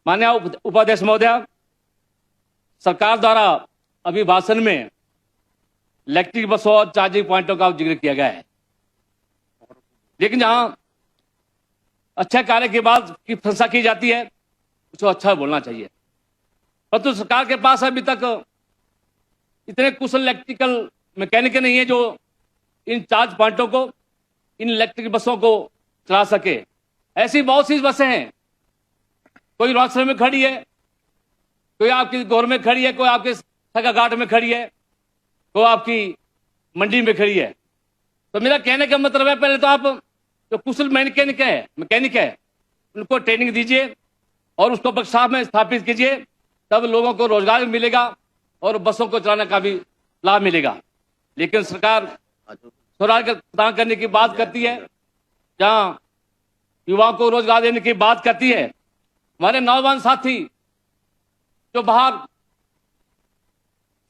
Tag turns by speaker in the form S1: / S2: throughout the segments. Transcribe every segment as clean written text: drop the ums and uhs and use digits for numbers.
S1: माननीय उपाध्यक्ष महोदय, सरकार द्वारा अभिभाषण में इलेक्ट्रिक बसों और चार्जिंग पॉइंटों का जिक्र किया गया है, लेकिन जहां अच्छे कार्य के बाद की प्रशंसा की जाती है उसको अच्छा बोलना चाहिए। परंतु सरकार के पास अभी तक इतने कुशल इलेक्ट्रिकल मैकेनिक नहीं है जो इन चार्ज पॉइंटों को, इन इलेक्ट्रिक बसों को चला सके। ऐसी बहुत सी बसें हैं, कोई रोसड़े में खड़ी है, कोई आपकी गौर में खड़ी है, कोई आपके सगाघाट में खड़ी है, कोई आपकी मंडी में खड़ी है। तो मेरा कहने का मतलब है, पहले तो आप जो कुशल मैकेनिक है उनको ट्रेनिंग दीजिए और उसको वर्कशॉप में स्थापित कीजिए, तब लोगों को रोजगार मिलेगा और बसों को चलाने का भी लाभ मिलेगा। लेकिन सरकार स्वरोजगार प्रदान करने की बात करती है, जहां युवाओं को रोजगार देने की बात करती है। हमारे नौजवान साथी जो बाहर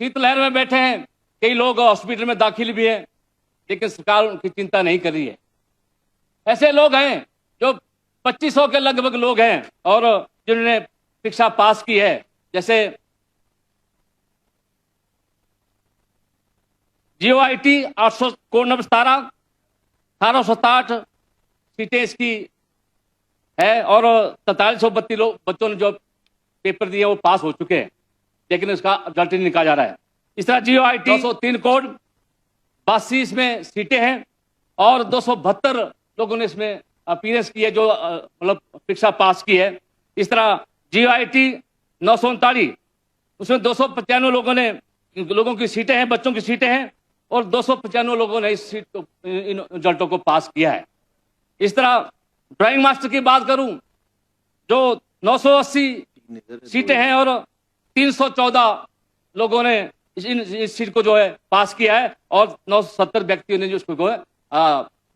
S1: शीतलहर में बैठे हैं, कई लोग हॉस्पिटल में दाखिल भी हैं, लेकिन सरकार उनकी चिंता नहीं कर रही है। ऐसे लोग हैं जो 2500 के लगभग लोग हैं और जिन्होंने शिक्षा पास की है, जैसे GOIT 800 कोड नंबर 1867 सीटें इसकी है और 4332 लोग बच्चों ने जो पेपर दिए वो पास हो चुके हैं, लेकिन उसका रिजल्ट नहीं निकाला जा रहा है। इस तरह GOIT 203 कोड 82 इसमें सीटें हैं और 272 लोगों ने इसमें अपीयरेंस की है, जो मतलब शिक्षा पास की है। इस तरह GOIT 939 उसमें 295 लोगों की सीटें हैं, बच्चों की सीटें हैं और 295 लोगों ने इस सीट को, इन रिजल्टों को पास किया है। इस तरह ड्राइंग मास्टर की बात करूं, जो 980 सीटें हैं और 314 लोगों ने इस सीट को जो है पास किया है और 970 व्यक्तियों ने जो उसको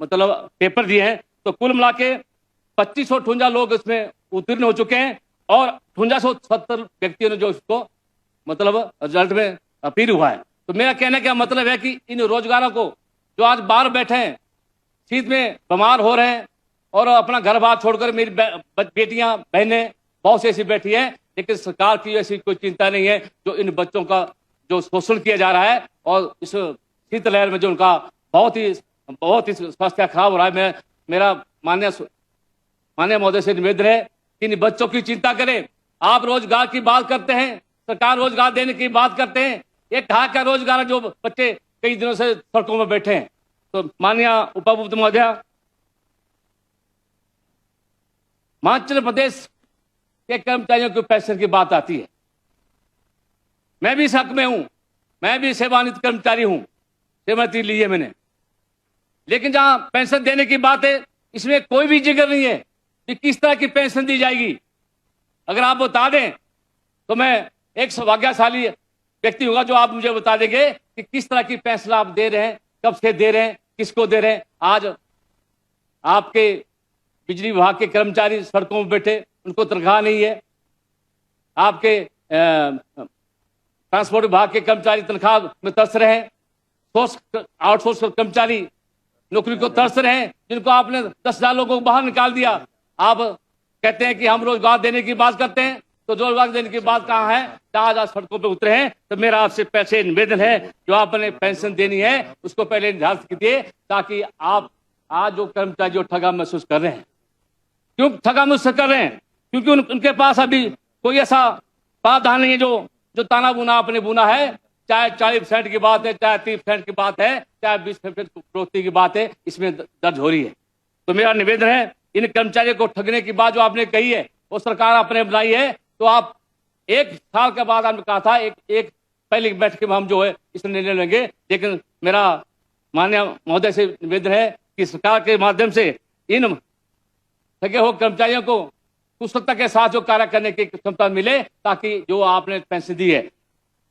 S1: मतलब पेपर दिए हैं। तो कुल मिला के 2558 लोग इसमें उत्तीर्ण हो चुके हैं और 5870 व्यक्तियों ने जो इसको मतलब रिजल्ट में अपील हुआ है। तो मेरा कहने का मतलब है कि इन रोजगारों को जो आज बाहर बैठे हैं, शीत में बीमार हो रहे हैं और अपना घर बार छोड़कर, मेरी बेटियां बहनें बहुत सी ऐसी बैठी है, लेकिन सरकार की ऐसी कोई चिंता नहीं है जो इन बच्चों का जो शोषण किया जा रहा है और इस शीतलहर में जो उनका बहुत ही स्वास्थ्य खराब हो रहा है। मेरा माननीय महोदय से निवेदन है कि इन बच्चों की चिंता करें। आप रोजगार की बात करते हैं, सरकार रोजगार देने की बात करते हैं, एक कहा का रोजगार जो बच्चे कई दिनों से सड़कों में बैठे हैं। तो माननीय उपायुक्त महोदय, हिमाचल प्रदेश के कर्मचारियों के पेंशन की बात आती है, मैं भी इस हक में हूं, मैं भी सेवानिवृत्त कर्मचारी हूं, सेवानिवृत्ति ली है मैंने, लेकिन जहां पेंशन देने की बात है इसमें कोई भी जिक्र नहीं है कि किस तरह की पेंशन दी जाएगी। अगर आप बता दें तो मैं एक सौभाग्यशाली व्यक्ति होगा जो आप मुझे बता देंगे कि किस तरह की पेंशन आप दे रहे हैं, कब से दे रहे हैं, किसको दे रहे हैं। आज आपके बिजली विभाग के कर्मचारी सड़कों में बैठे, उनको तनख्वाह नहीं है। आपके ट्रांसपोर्ट विभाग के कर्मचारी तनख्वाह में तरस रहे हैं। आउटसोर्स कर्मचारी नौकरी को तरस रहे हैं, जिनको आपने 10,000 लोगों को बाहर निकाल दिया। आप कहते हैं कि हम रोजगार देने की बात करते हैं, तो रोजगार देने की बात कहाँ है? आज सड़कों पे उतरे हैं। तो मेरा आपसे पैसे निवेदन है, जो आपने पेंशन देनी है उसको पहले निर्धारित कीजिए, ताकि आप आज जो कर्मचारी जो ठगा महसूस कर रहे हैं, क्यों ठगा महसूस कर रहे हैं? क्योंकि उनके पास अभी कोई ऐसा प्रावधान नहीं है जो ताना बुना आपने बुना है। चाहे 40% की बात है, चाहे 30% की बात है, चाहे 20% कटौती की बात है, इसमें दर्ज हो रही है। तो मेरा निवेदन है, इन कर्मचारियों को ठगने की बात जो आपने कही है वो सरकार आपने बनाई है, तो आप 1 साल के बाद आपने कहा था एक पहले बैठक में हम जो है इस निर्णय लेंगे। लेकिन मेरा माननीय महोदय से निवेदन है कि सरकार के माध्यम से इन ठगे हुए कर्मचारियों को कुशलता के साथ जो कार्य करने की क्षमता मिले, ताकि जो आपने पेंशन दी है।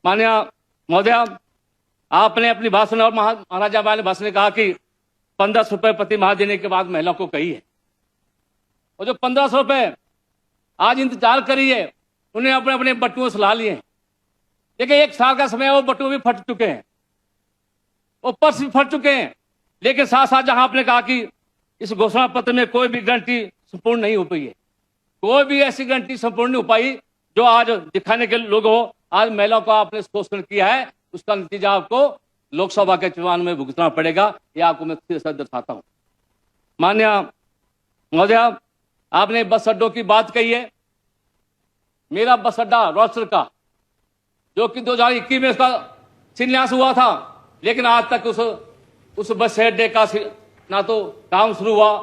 S1: माननीय महोदय, आपने अपनी भाषण और महाराजा वाले भाषण में कहा कि 1500 रुपए प्रति माह देने के बाद महिलाओं को कही है, और जो 1500 रुपए आज इंतजार करी है, उन्हें अपने अपने बटुओं से ला लिए। देखिए 1 साल का समय वो बटुए भी फट चुके हैं, वो पर्स भी फट चुके हैं। लेकिन साथ साथ जहां आपने कहा कि इस घोषणा पत्र में कोई भी गारंटी संपूर्ण नहीं हो पाई है, कोई भी ऐसी गारंटी संपूर्ण नहीं हो पाई जो आज दिखाने के लोग हो। आज महिलाओं का आपने शोषण किया है, उसका नतीजा आपको लोकसभा के चुनाव में भुगतना पड़ेगा। ये आपको मैं सीधे साथ दर्शाता हूं। माननीय महोदय, आपने बस अड्डों की बात कही है। मेरा बस अड्डा रोस्टर का, जो कि 2021 में उसका शिलान्यास हुआ था, लेकिन आज तक उस बस अड्डे का ना तो काम शुरू हुआ,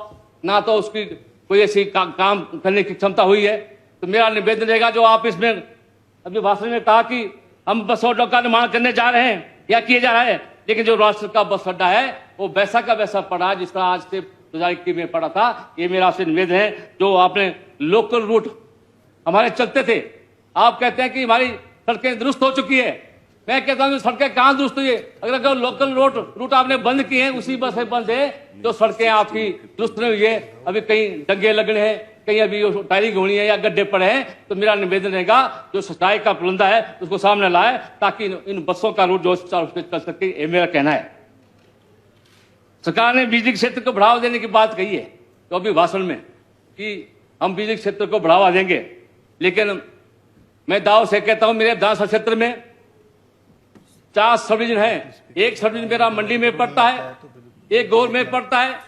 S1: ना तो उसकी कोई ऐसी काम करने की क्षमता हुई है। तो मेरा निवेदन रहेगा, जो आप इसमें अभी भाषण में कहा कि हम बस अड्डों का निर्माण करने जा रहे हैं या किए जा रहा है, लेकिन जो राष्ट्र का बस अड्डा है वो वैसा का वैसा पड़ा है जिस तरह आज से 2021 में पड़ा था। ये मेरा आपसे निवेदन है। जो आपने लोकल रूट हमारे चलते थे, आप कहते हैं कि हमारी सड़कें दुरुस्त हो चुकी है। मैं कहता हूं सड़कें कहां दुरुस्त हुई है? अगर लोकल रूट आपने बंद किए हैं, उसी बस से बंद है जो सड़कें आपकी दुरुस्त नहीं हुई है। अभी कहीं डंगे लगने हैं, कहीं अभी टायरिंग होनी है या गड्ढे पड़े हैं। तो मेरा निवेदन रहेगा, जो सच्चाई का पुलंदा है उसको सामने लाए, ताकि इन बसों का रूट जो चल सके। ये मेरा कहना है। सरकार ने बिजली क्षेत्र को बढ़ावा देने की बात कही है तो अभी भाषण में कि हम बिजली क्षेत्र को बढ़ावा देंगे, लेकिन मैं दाव से कहता हूं मेरे विधानसभा क्षेत्र में 4 सब डिवीजन है। एक सब डिवीजन मेरा मंडी में पड़ता है, एक गौर में पड़ता है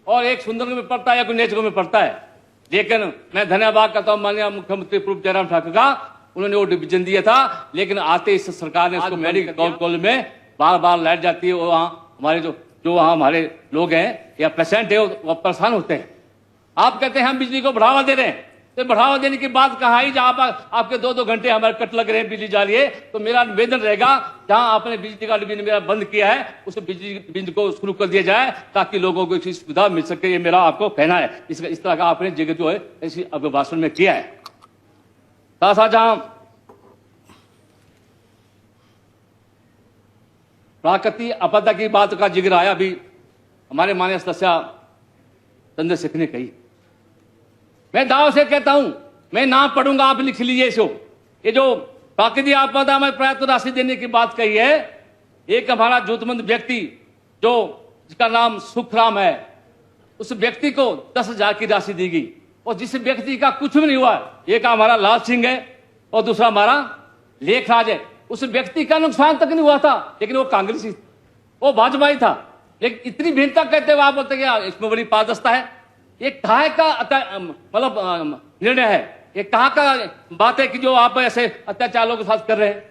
S1: और एक सुंदरगढ़ में पड़ता है या नेचगढ़ में पड़ता है। लेकिन मैं धन्यवाद करता हूं माननीय मुख्यमंत्री पूर्व जयराम ठाकुर का, उन्होंने वो डिवीजन दिया था, लेकिन आते इस सरकार ने उसको मेडिकल कॉलेज में बार बार लाइट जाती है। वो वहाँ हमारे जो वहाँ हमारे लोग हैं या पेशेंट है वो परेशान होते हैं। आप कहते हैं हम बिजली को बढ़ावा दे रहे हैं, तो बढ़ावा देने की बात कहाँ आई जहां आपके 2-2 घंटे हमारे कट लग रहे हैं, बिजली जा रही है। तो मेरा निवेदन रहेगा, जहां आपने बिजली का बिल मेरा बंद किया है, उस बिजली को शुरू कर दिया जाए ताकि लोगों को इसकी सुविधा मिल सके। ये मेरा आपको कहना है। इस तरह का आपने जगह जो है ऐसी अभिभाषण में किया है। साथ साथ जहां प्राकृतिक आपदा की बात का जिक्र आया, अभी हमारे माननीय सदस्य संजय सिख ने कही, मैं दाव से कहता हूं, मैं नाम पढ़ूंगा, आप लिख लीजिए इसको। ये जो प्राकृतिक आपदा में पर्याप्त राशि देने की बात कही है, एक हमारा जरूरतमंद व्यक्ति जो जिसका नाम सुखराम है, उस व्यक्ति को 10,000 की राशि दी गई और जिस व्यक्ति का कुछ भी नहीं हुआ, एक हमारा लाल सिंह है और दूसरा हमारा लेखराज है। उस व्यक्ति का नुकसान तक नहीं हुआ था, लेकिन वो कांग्रेसी, वो भाजपाई था। लेकिन इतनी भिन्नता कहते हुए आप बोलते हैं इसमें बड़ी पारदर्शिता है। ये कहा का मतलब निर्णय है, ये कहा का बात है कि जो आप ऐसे अत्याचार लोगों के साथ कर रहे हैं।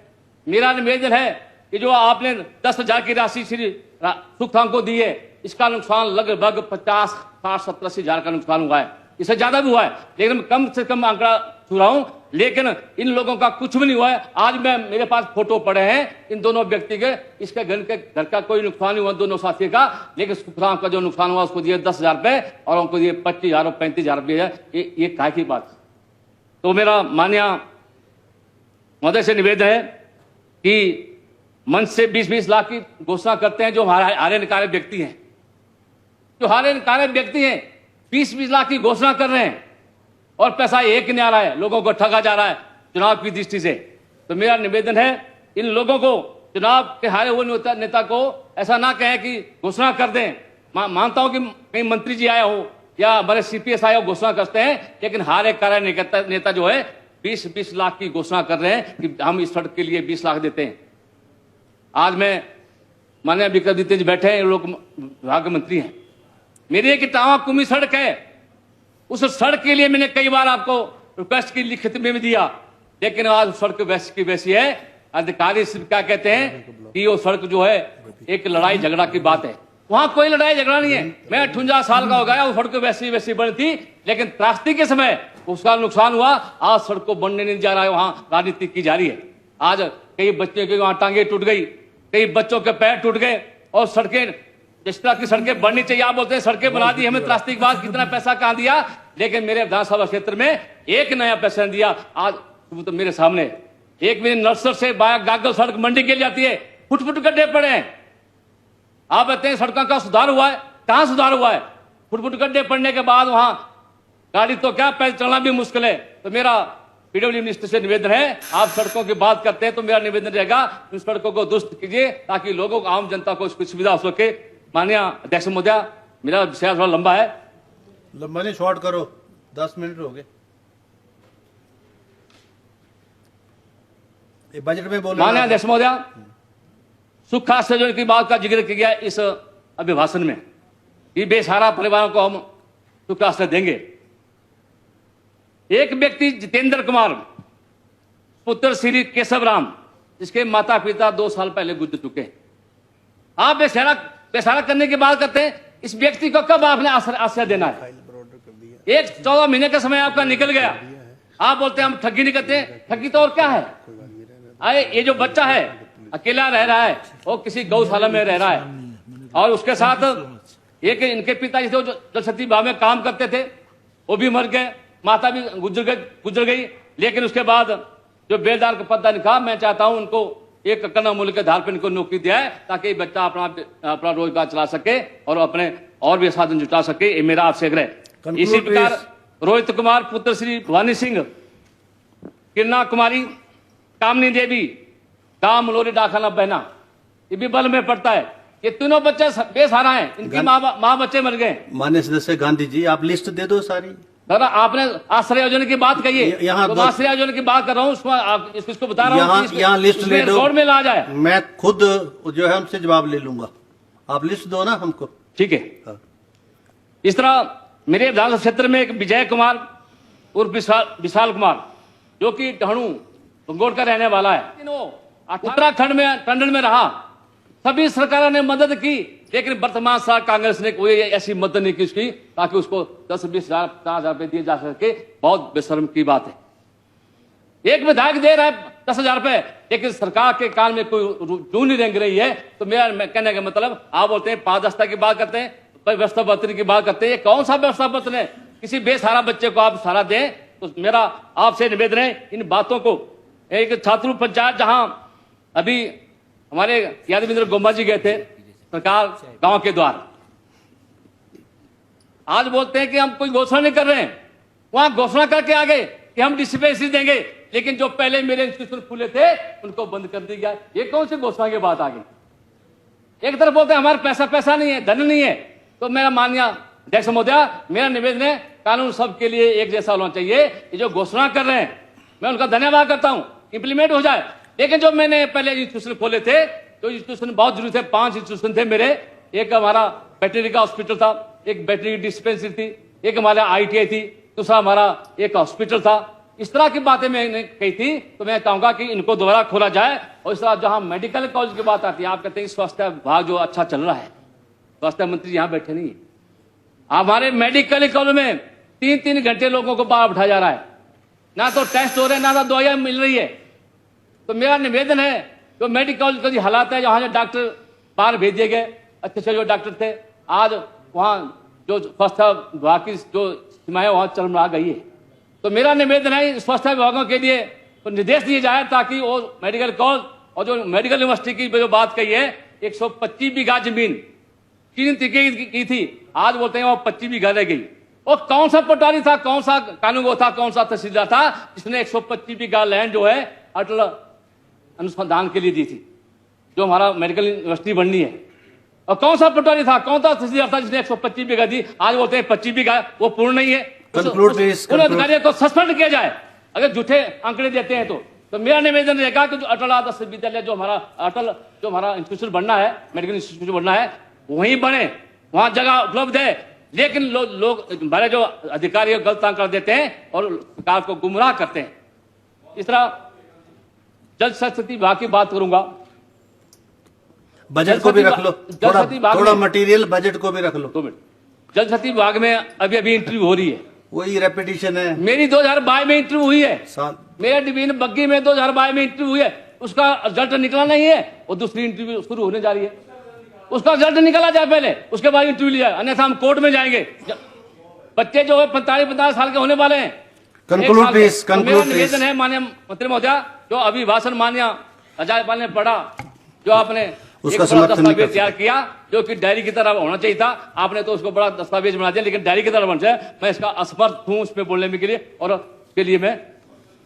S1: मेरा निवेदन है कि जो आपने 10,000 की राशि श्री सुखराम को दी है, इसका नुकसान लगभग 50, 60, 70, 80 हजार का नुकसान हुआ है। इससे ज्यादा भी हुआ है, लेकिन कम से कम आंकड़ा छू रहा हूं। लेकिन इन लोगों का कुछ भी नहीं हुआ है। आज मेरे पास फोटो पड़े हैं इन दोनों व्यक्ति के, इसके घर का कोई नुकसान नहीं हुआ दोनों साथी का, लेकिन सुखराम का जो नुकसान हुआ उसको दिए 10,000 रुपए और उनको दिए 25,000 और 35,000 रुपये। ये काय की बात। तो मेरा माननीय महोदय से निवेदन है कि मंच से 20-20 लाख की घोषणा करते हैं जो हारे निकाले व्यक्ति हैं, जो हारे निकाले व्यक्ति हैं 20-20 लाख की घोषणा कर रहे हैं और पैसा एक नहीं आ रहा है, लोगों को ठगा जा रहा है चुनाव की दृष्टि से। तो मेरा निवेदन है इन लोगों को, चुनाव के हारे हुए नेता को ऐसा ना कहें कि घोषणा कर दें। मानता हूं कि कहीं मंत्री जी आया हो या हमारे CPS आए हो घोषणा करते हैं, लेकिन हारे कार्य नेता जो है 20-20 लाख की घोषणा कर रहे हैं कि हम इस सड़क के लिए 20 लाख देते हैं। आज मैं माननीय विक्रमादित्य जी बैठे हैं, लोग विभाग मंत्री हैं। मेरी एक इटावा कुमी सड़क है, उस सड़क के लिए मैंने कई बार आपको रिक्वेस्ट की लिखित में भी दिया, लेकिन आज सड़क वैसी की वैसी है। अधिकारी सिर्फ क्या कहते हैं कि वो सड़क जो है एक लड़ाई झगड़ा की बात है। वहां कोई लड़ाई झगड़ा नहीं है। मैं 58 साल का हो गया, वो सड़क वैसी बनी थी, लेकिन त्रासदी के समय उसका नुकसान हुआ। आज सड़क को बनने नहीं जा रहा है, वहां राजनीति की जा रही है। आज कई बच्चों की वहां टांगे टूट गई, कई बच्चों के पैर टूट गए और सड़कें जिस तरह की सड़कें बननी चाहिए आप बोलते हैं सड़कें बना दी, हमें त्रासदी के बाद कितना पैसा कहां दिया, लेकिन मेरे विधानसभा क्षेत्र में एक नया पैसा नहीं दिया। आज तो मेरे सामने एक मेरे नर्सर से गागल सड़क मंडी के लिए जाती है, फुट गड्ढे पड़े हैं। आप कहते हैं सड़कों का सुधार हुआ है, कहां सुधार हुआ है? फुट गड्ढे पड़ने के बाद वहां गाड़ी तो क्या पैदल चलना भी मुश्किल है। तो मेरा PWD मिनिस्टर से निवेदन है, आप सड़कों की बात करते हैं तो मेरा निवेदन रहेगा इन सड़कों को दुरुस्त कीजिए ताकि लोगों को, आम जनता को इसकी सुविधा हो सके। माननीय अध्यक्ष महोदय, मेरा विषय थोड़ा लंबा है,
S2: लंबा नहीं, शॉर्ट करो, 10 मिनट हो गए। ये बजट में बोले
S1: माननीय अध्यक्ष महोदय, सुख संयोजन की बात का जिक्र किया गया इस अभिभाषण में कि बेसहारा परिवारों को हम सुख आश्रय देंगे। एक व्यक्ति जितेंद्र कुमार पुत्र श्री केशव राम, जिसके माता पिता 2 साल पहले गुजर चुके हैं, आप बेसहारा करने की बात करते हैं। इस व्यक्ति को कब आपने आश्रय देना है? एक 14 महीने का समय आपका निकल गया, आप बोलते हैं हम ठगी नहीं करते। ठगी तो और क्या है? अरे ये जो बच्चा है अकेला रह रहा है, वो किसी गौशाला में रह रहा है, और उसके साथ एक इनके पिताजी थे जो जलशक्ति विभाग में काम करते थे, वो भी मर गए, माता भी गुजर गई। लेकिन उसके बाद जो बेलदार का पद निकाह, मैं चाहता हूं उनको एक कन्ना मूल्य के आधार पर इनको नौकरी दिया है, ताकि बच्चा अपना रोजगार चला सके और अपने और भी साधन जुटा सके। ये मेरा आपसे आग्रह है। इसी प्रकार रोहित कुमार पुत्र श्री भवानी सिंह, किरणा कुमारी, कामनी देवी, गांव मलोरी डाखाना बहना, ये भी बल में पड़ता है। ये तीनों बच्चे बेसहारा हैं, इनकी माँ बच्चे मर गए।
S2: माननीय सदस्य गांधी जी, आप लिस्ट दे दो सारी।
S1: दादा आपने आश्रय योजना की बात कही है,
S2: यहाँ
S1: तो आश्रय योजना की बात कर रहा हूँ, इसको बता रहा हूँ
S2: यहाँ लिस्ट ले दो,
S1: रिकॉर्ड में ला जाए।
S2: मैं खुद जो है हमसे जवाब ले लूंगा, आप लिस्ट दो ना हमको।
S1: ठीक है।
S2: हाँ।
S1: इस तरह मेरे विधानसभा क्षेत्र में एक विजय कुमार उर्फ विशाल कुमार, जो कि टहणु बंगोड़ का रहने वाला है, उत्तराखंड में टंडन में रहा। सभी सरकारों ने मदद की, लेकिन वर्तमान सरकार कांग्रेस ने कोई ऐसी मदद नहीं की उसकी, ताकि उसको 10-20 हजार 50,000 रुपए दिए जा सके। बहुत बेशर्म की बात है। एक विधायक दे रहा है 10,000 रुपए, लेकिन सरकार के कान में कोई जू नहीं रेंग रही है। तो मेरा कहने का मतलब, आप बोलते हैं पारदर्शिता की बात करते हैं, व्यवस्था बरतने की बात करते हैं, ये कौन सा व्यवस्था बरतन है? किसी बेसहारा बच्चे को आप सहारा दें। तो मेरा आपसे निवेदन है, इन बातों को, एक छात्र पंचायत जहां अभी हमारे यादविंद्र गोम्बा जी गए थे सरकार गांव के द्वार, आज बोलते हैं कि हम कोई घोषणा नहीं कर रहे हैं, वहां घोषणा करके आ गए कि हम डिस्पेंसरी देंगे, लेकिन जो पहले मेरे इंस्टीट्यूशन खुले थे उनको बंद कर दिया गया। ये कौन सी घोषणा की बात आ गई? एक तरफ बोलते हैं हमारे पैसा नहीं है, धन नहीं है। तो मेरा माननीय अध्यक्ष महोदय, मेरा निवेदन है, कानून सबके लिए एक जैसा होना चाहिए। ये जो घोषणा कर रहे हैं, मैं उनका धन्यवाद करता हूं, इंप्लीमेंट हो जाए। लेकिन जो मैंने पहले इंस्टीट्यूशन खोले थे, तो इंस्टीट्यूशन बहुत जरूरी थे, 5 इंस्टीट्यूशन थे मेरे। एक हमारा वेटरनरी का हॉस्पिटल था, एक वेटरनरी डिस्पेंसरी थी, एक हमारा ITI थी, दूसरा हमारा एक हॉस्पिटल था। इस तरह की बातें मैंने कही थी। तो मैं चाहूंगा कि इनको दोबारा खोला जाए। और इस तरह जहां मेडिकल कॉलेज की बात आती है, आप कहते हैं स्वास्थ्य विभाग जो अच्छा चल रहा है, स्वास्थ्य मंत्री यहाँ बैठे नहीं है, हमारे मेडिकल कॉलेज में 3-3 घंटे लोगों को बाहर बैठाया जा रहा है, ना तो टेस्ट हो रहे हैं, ना तो दवाइयां मिल रही है। तो मेरा निवेदन है, जो मेडिकल कॉलेज का जो हालात है, जहां डॉक्टर बाहर भेज दिए गए, अच्छे जो डॉक्टर थे, आज वहां जो स्वास्थ्य विभाग की जो सीमाएं वहां चरमरा गई है। तो मेरा निवेदन है, स्वास्थ्य विभागों के लिए तो निर्देश दिए जाए, ताकि वो मेडिकल कॉलेज और जो मेडिकल यूनिवर्सिटी की जो बात कही है, 125 बीघा जमीन की थी, आज बोलते हैं वो 25 बीघा रह गई। और कौन सा पटवारी था, कौन सा कानून वो था, कौन सा तहसीलदार था जिसने 125 बीघा लैंड जो है अटल अनुसंधान के लिए दी थी, जो हमारा मेडिकल यूनिवर्सिटी बननी है? और कौन सा पटवारी था, कौन सा तहसीलदार था जिसने 125 बीघा दी? आज बोलते हैं 25 बीघा, वो पूर्ण नहीं है। उन अधिकारियों को सस्पेंड किया जाए अगर झूठे आंकड़े देते हैं। तो मेरा निवेदन रहेगा कि जो अटल आदर्श विद्यालय जो हमारा इंस्टीट्यूशन बनना है, मेडिकल इंस्टीट्यूशन बनना है, वहीं बने, वहां जगह उपलब्ध है। लेकिन लोग हमारे जो अधिकारी गलत आंकड़ा देते हैं और सरकार को गुमराह करते हैं। इस तरह जल शक्ति विभाग की बात करूंगा,
S2: बजट को भी रख लो, थोड़ा मटेरियल बजट को भी रख लो।
S1: 2 मिनट। जल शक्ति विभाग में अभी इंटरव्यू हो रही है,
S2: वही रेपिटेशन है।
S1: मेरी 2022 में इंटरव्यू हुई है, मेरे डिवीजन बग्गी में 2022 में इंटरव्यू हुई है, उसका रिजल्ट निकला नहीं है, और दूसरी इंटरव्यू शुरू होने जा रही है। उसका रिजल्ट निकला जाए पहले, उसके बाद इंटरव्यू लिया, अन्यथा हम कोर्ट में जाएंगे। बच्चे जो है 45-50 साल के होने वाले हैं।
S2: कंक्लूड प्लीज,
S1: मेरा निवेदन है माननीय मंत्री महोदय, जो अभिभाषण माननीय राज्यपाल ने पढ़ा, जो आपने
S2: उसका
S1: दस्तावेज तैयार किया, जो कि डायरी की तरह होना चाहिए था, आपने तो उसको बड़ा दस्तावेज बना दिया, लेकिन डायरी की तरह बन जाए। मैं इसका असमर्थ हूं उस पर बोलने के लिए, और उसके लिए मैं